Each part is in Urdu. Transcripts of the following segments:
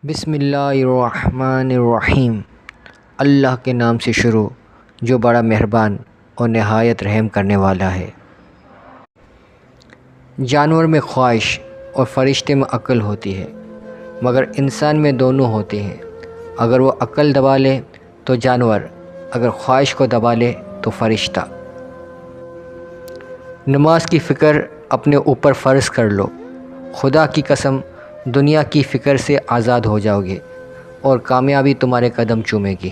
بسم اللہ الرحمن الرحیم۔ اللہ کے نام سے شروع جو بڑا مہربان اور نہایت رحم کرنے والا ہے۔ جانور میں خواہش اور فرشتے میں عقل ہوتی ہے، مگر انسان میں دونوں ہوتے ہیں۔ اگر وہ عقل دبا لے تو جانور، اگر خواہش کو دبا لے تو فرشتہ۔ نماز کی فکر اپنے اوپر فرض کر لو، خدا کی قسم دنیا کی فکر سے آزاد ہو جاؤ گے اور کامیابی تمہارے قدم چومے گی۔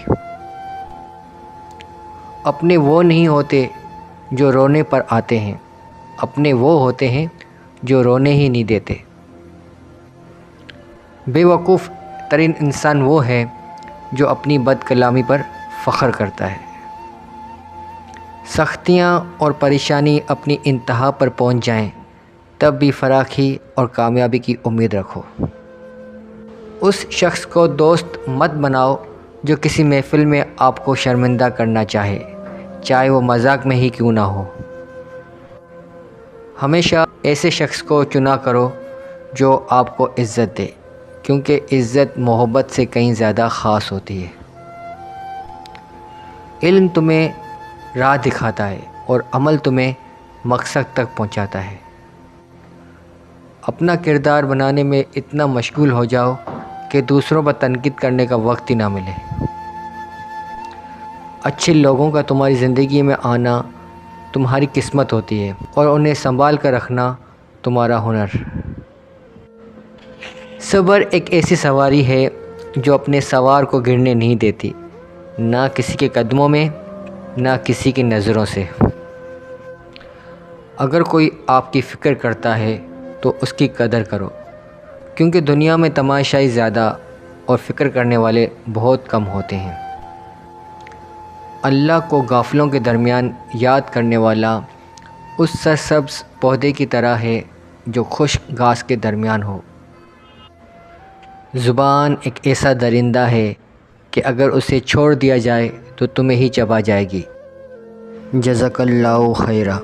اپنے وہ نہیں ہوتے جو رونے پر آتے ہیں، اپنے وہ ہوتے ہیں جو رونے ہی نہیں دیتے۔ بے وقوف ترین انسان وہ ہے جو اپنی بد کلامی پر فخر کرتا ہے۔ سختیاں اور پریشانی اپنی انتہا پر پہنچ جائیں تب بھی فراخی اور کامیابی کی امید رکھو۔ اس شخص کو دوست مت بناؤ جو کسی محفل میں آپ کو شرمندہ کرنا چاہے، چاہے وہ مذاق میں ہی کیوں نہ ہو۔ ہمیشہ ایسے شخص کو چنا کرو جو آپ کو عزت دے، کیونکہ عزت محبت سے کہیں زیادہ خاص ہوتی ہے۔ علم تمہیں راہ دکھاتا ہے اور عمل تمہیں مقصد تک پہنچاتا ہے۔ اپنا کردار بنانے میں اتنا مشغول ہو جاؤ کہ دوسروں پر تنقید کرنے کا وقت ہی نہ ملے۔ اچھے لوگوں کا تمہاری زندگی میں آنا تمہاری قسمت ہوتی ہے اور انہیں سنبھال کر رکھنا تمہارا ہنر۔ صبر ایک ایسی سواری ہے جو اپنے سوار کو گرنے نہیں دیتی، نہ کسی کے قدموں میں، نہ کسی کی نظروں سے۔ اگر کوئی آپ کی فکر کرتا ہے تو اس کی قدر کرو، کیونکہ دنیا میں تماشائی زیادہ اور فکر کرنے والے بہت کم ہوتے ہیں۔ اللہ کو غافلوں کے درمیان یاد کرنے والا اس سرسبز پودے کی طرح ہے جو خشک گھاس کے درمیان ہو۔ زبان ایک ایسا درندہ ہے کہ اگر اسے چھوڑ دیا جائے تو تمہیں ہی چبا جائے گی۔ جزاک اللہ خیرہ۔